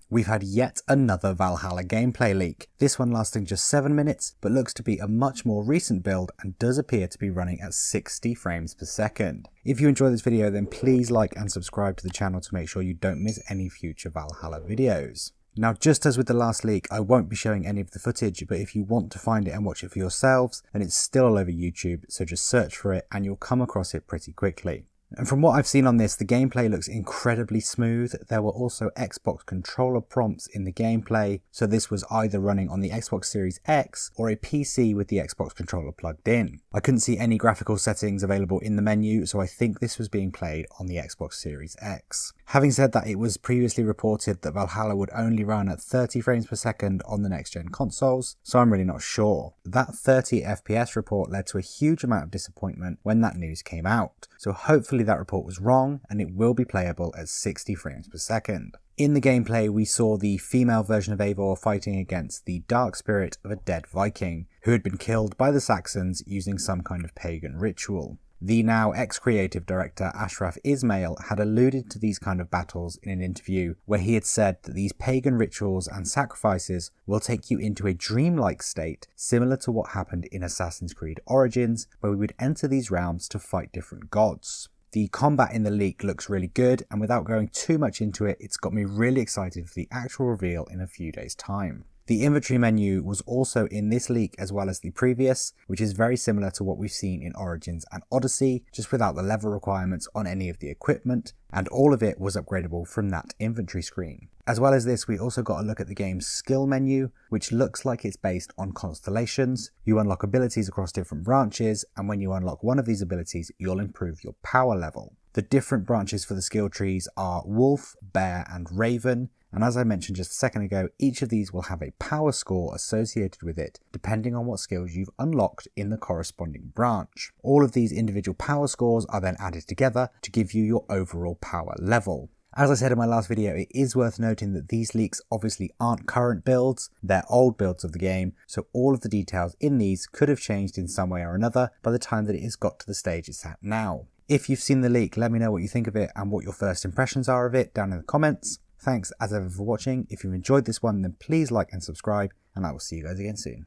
we've had yet another Valhalla gameplay leak, this one lasting just 7 minutes, but looks to be a much more recent build and does appear to be running at 60 frames per second. If you enjoy this video, then please like and subscribe to the channel to make sure you don't miss any future Valhalla videos. Now, just as with the last leak, I won't be showing any of the footage, but if you want to find it and watch it for yourselves, then it's still all over YouTube, so just search for it and you'll come across it pretty quickly. And from what I've seen on this, the gameplay looks incredibly smooth. There were also Xbox controller prompts in the gameplay, so this was either running on the Xbox Series X or a PC with the Xbox controller plugged in. I couldn't see any graphical settings available in the menu, so I think this was being played on the Xbox Series X. Having said that, it was previously reported that Valhalla would only run at 30 frames per second on the next gen consoles, so I'm really not sure. That 30 FPS report led to a huge amount of disappointment when that news came out, so hopefully that report was wrong and it will be playable at 60 frames per second. In the gameplay, we saw the female version of Eivor fighting against the dark spirit of a dead Viking, who had been killed by the Saxons using some kind of pagan ritual. The now ex-creative director Ashraf Ismail had alluded to these kind of battles in an interview where he had said that these pagan rituals and sacrifices will take you into a dreamlike state similar to what happened in Assassin's Creed Origins, where we would enter these realms to fight different gods. The combat in the leak looks really good, and without going too much into it, it's got me really excited for the actual reveal in a few days' time. The inventory menu was also in this leak as well as the previous, which is very similar to what we've seen in Origins and Odyssey, just without the level requirements on any of the equipment, and all of it was upgradable from that inventory screen. As well as this, we also got a look at the game's skill menu, which looks like it's based on constellations. You unlock abilities across different branches, and when you unlock one of these abilities, you'll improve your power level. The different branches for the skill trees are Wolf, Bear, and Raven, and as I mentioned just a second ago, each of these will have a power score associated with it, depending on what skills you've unlocked in the corresponding branch. All of these individual power scores are then added together to give you your overall power level. As I said in my last video, it is worth noting that these leaks obviously aren't current builds, they're old builds of the game, so all of the details in these could have changed in some way or another by the time that it has got to the stage it's at now. If you've seen the leak, let me know what you think of it and what your first impressions are of it down in the comments. Thanks as ever for watching. If you've enjoyed this one, then please like and subscribe, and I will see you guys again soon.